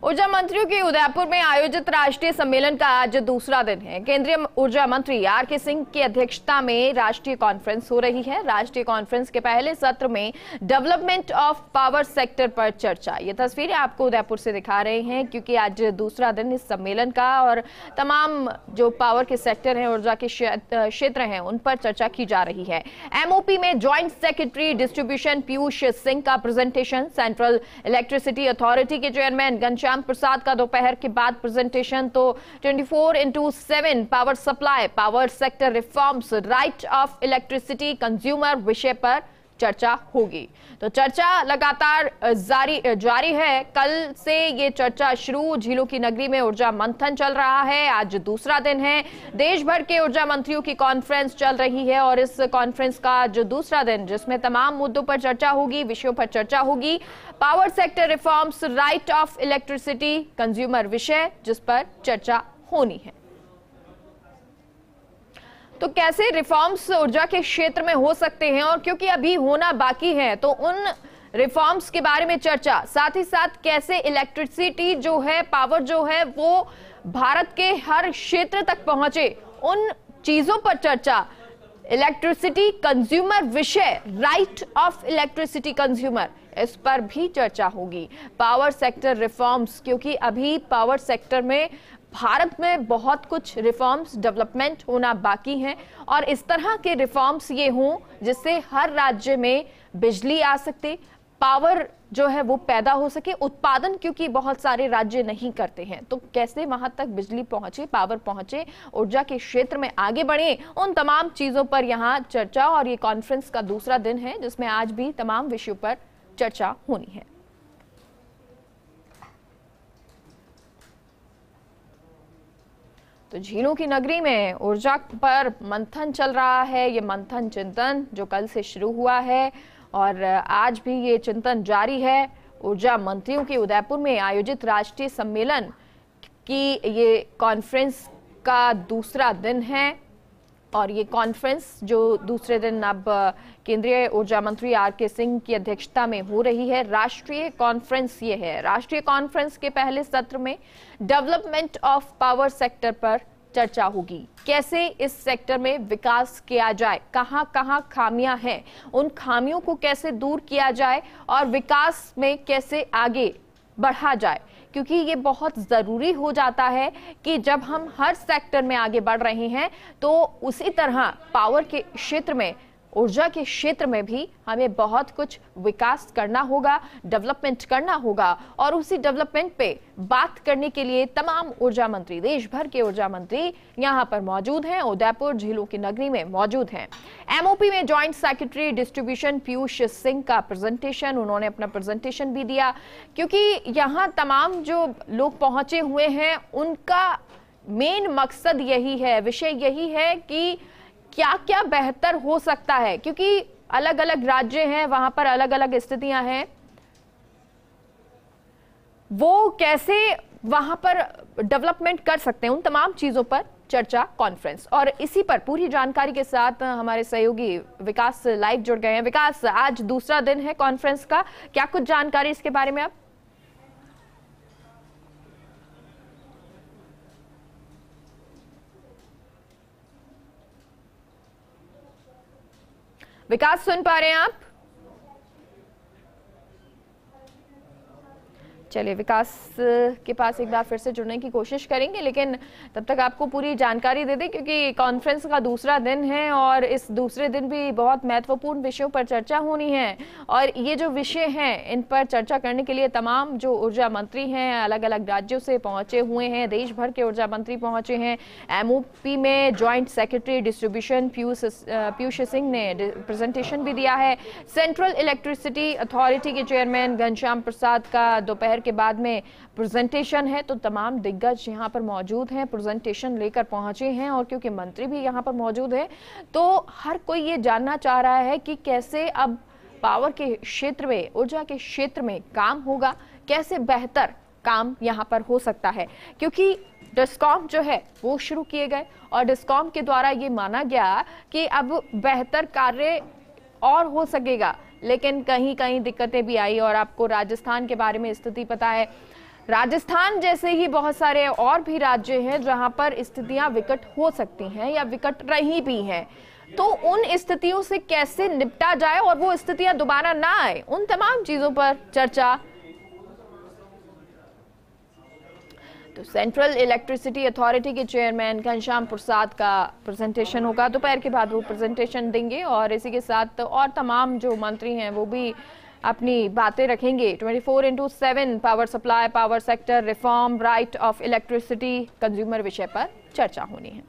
ऊर्जा मंत्रियों के उदयपुर में आयोजित राष्ट्रीय सम्मेलन का आज दूसरा दिन है। केंद्रीय ऊर्जा मंत्री आर.के. सिंह की अध्यक्षता में राष्ट्रीय कॉन्फ्रेंस हो रही है। राष्ट्रीय कॉन्फ्रेंस के पहले सत्र में डेवलपमेंट ऑफ पावर सेक्टर पर चर्चा। ये तस्वीरें आपको उदयपुर से दिखा रहे हैं क्योंकि आज दूसरा दिन इस सम्मेलन का और तमाम जो पावर के सेक्टर हैं, ऊर्जा के क्षेत्र हैं, उन पर चर्चा की जा रही है। एमओपी में joint secretary distribution Piyush Singh का प्रेजेंटेशन, सेंट्रल इलेक्ट्रिसिटी अथॉरिटी के चेयरमैन घनश्याम प्रसाद का दोपहर के बाद प्रेजेंटेशन। तो 24/7 power supply, power sector reforms, right of electricity consumer विषय पर चर्चा होगी। तो चर्चा लगातार जारी है। कल से ये चर्चा शुरू। झीलों की नगरी में ऊर्जा मंथन चल रहा है। आज दूसरा दिन है। देश भर के ऊर्जा मंत्रियों की कॉन्फ्रेंस चल रही है और इस कॉन्फ्रेंस का जो दूसरा दिन, जिसमें तमाम मुद्दों पर चर्चा होगी, विषयों पर चर्चा होगी। Power sector reforms, right of electricity consumer विषय, जिस पर चर्चा होनी है। तो कैसे रिफॉर्म्स ऊर्जा के क्षेत्र में हो सकते हैं और क्योंकि अभी होना बाकी है तो उन रिफॉर्म्स के बारे में चर्चा, साथ ही साथ कैसे इलेक्ट्रिसिटी जो है, पावर जो है, वो भारत के हर क्षेत्र तक पहुंचे, उन चीजों पर चर्चा। इलेक्ट्रिसिटी कंज्यूमर विषय, राइट ऑफ इलेक्ट्रिसिटी कंज्यूमर, इस पर भी चर्चा होगी। पावर सेक्टर रिफॉर्म्स, क्योंकि अभी पावर सेक्टर में भारत में बहुत कुछ रिफॉर्म्स, डेवलपमेंट होना बाकी हैं और इस तरह के रिफॉर्म्स ये हों जिससे हर राज्य में बिजली आ सके, पावर जो है वो पैदा हो सके, उत्पादन क्योंकि बहुत सारे राज्य नहीं करते हैं, तो कैसे वहां तक बिजली पहुंचे, पावर पहुंचे, ऊर्जा के क्षेत्र में आगे बढ़े, उन तमाम चीजों पर यहाँ चर्चा। और ये कॉन्फ्रेंस का दूसरा दिन है जिसमें आज भी तमाम विषयों पर चर्चा होनी है। तो झीलों की नगरी में ऊर्जा पर मंथन चल रहा है। ये मंथन चिंतन जो कल से शुरू हुआ है और आज भी ये चिंतन जारी है। ऊर्जा मंत्रियों के उदयपुर में आयोजित राष्ट्रीय सम्मेलन की ये कॉन्फ्रेंस का दूसरा दिन है और ये कॉन्फ्रेंस जो दूसरे दिन अब केंद्रीय ऊर्जा मंत्री आर.के. सिंह की अध्यक्षता में हो रही है। राष्ट्रीय कॉन्फ्रेंस ये है। राष्ट्रीय कॉन्फ्रेंस के पहले सत्र में डेवलपमेंट ऑफ पावर सेक्टर पर चर्चा होगी। कैसे इस सेक्टर में विकास किया जाए, कहां कहां खामियां हैं, उन खामियों को कैसे दूर किया जाए और विकास में कैसे आगे बढ़ा जाए, क्योंकि ये बहुत ज़रूरी हो जाता है कि जब हम हर सेक्टर में आगे बढ़ रहे हैं तो उसी तरह पावर के क्षेत्र में, ऊर्जा के क्षेत्र में भी हमें बहुत कुछ विकास करना होगा, डेवलपमेंट करना होगा। और उसी डेवलपमेंट पे बात करने के लिए तमाम ऊर्जा मंत्री, देश भर के ऊर्जा मंत्री यहाँ पर मौजूद हैं, उदयपुर झीलों की नगरी में मौजूद हैं। एमओपी में joint secretary distribution Piyush Singh का प्रेजेंटेशन, उन्होंने अपना प्रेजेंटेशन भी दिया क्योंकि यहाँ तमाम जो लोग पहुंचे हुए हैं उनका मेन मकसद यही है, विषय यही है कि क्या क्या बेहतर हो सकता है, क्योंकि अलग अलग राज्य हैं, वहां पर अलग अलग स्थितियां हैं, वो कैसे वहां पर डेवलपमेंट कर सकते हैं, उन तमाम चीजों पर चर्चा कॉन्फ्रेंस। और इसी पर पूरी जानकारी के साथ हमारे सहयोगी विकास लाइव जुड़ गए हैं। विकास, आज दूसरा दिन है कॉन्फ्रेंस का, क्या कुछ जानकारी इसके बारे में आप? विकास, सुन पा रहे हैं आप? चलिए विकास के पास एक बार फिर से जुड़ने की कोशिश करेंगे, लेकिन तब तक आपको पूरी जानकारी दे दें क्योंकि कॉन्फ्रेंस का दूसरा दिन है और इस दूसरे दिन भी बहुत महत्वपूर्ण विषयों पर चर्चा होनी है। और ये जो विषय हैं इन पर चर्चा करने के लिए तमाम जो ऊर्जा मंत्री हैं अलग अलग राज्यों से पहुंचे हुए हैं, देश भर के ऊर्जा मंत्री पहुंचे हैं। एमओपी में joint secretary distribution Piyush Singh ने प्रेजेंटेशन भी दिया है। सेंट्रल इलेक्ट्रिसिटी अथॉरिटी के चेयरमैन घनश्याम प्रसाद का दोपहर के बाद में प्रेजेंटेशन है। तो तमाम दिग्गज यहाँ पर मौजूद हैं, प्रेजेंटेशन लेकर पहुंचे हैं और क्योंकि मंत्री भी यहाँ पर मौजूद है तो हर कोई ये जानना चाह रहा है कि कैसे अब पावर के क्षेत्र में, ऊर्जा के क्षेत्र में काम होगा, कैसे बेहतर काम यहाँ पर हो सकता है, क्योंकि डिस्कॉम जो है वो शुरू किए गए और डिस्कॉम के द्वारा ये माना गया कि अब बेहतर कार्य और हो सकेगा, लेकिन कहीं कहीं दिक्कतें भी आई। और आपको राजस्थान के बारे में स्थिति पता है, राजस्थान जैसे ही बहुत सारे और भी राज्य हैं जहां पर स्थितियां विकट हो सकती हैं या विकट रही भी हैं, तो उन स्थितियों से कैसे निपटा जाए और वो स्थितियां दोबारा ना आए, उन तमाम चीजों पर चर्चा। तो सेंट्रल इलेक्ट्रिसिटी अथॉरिटी के चेयरमैन घनश्याम प्रसाद का प्रेजेंटेशन होगा, दोपहर के बाद वो प्रेजेंटेशन देंगे और इसी के साथ और तमाम जो मंत्री हैं वो भी अपनी बातें रखेंगे। 24/7 power supply, power sector reform, right of electricity consumer विषय पर चर्चा होनी है।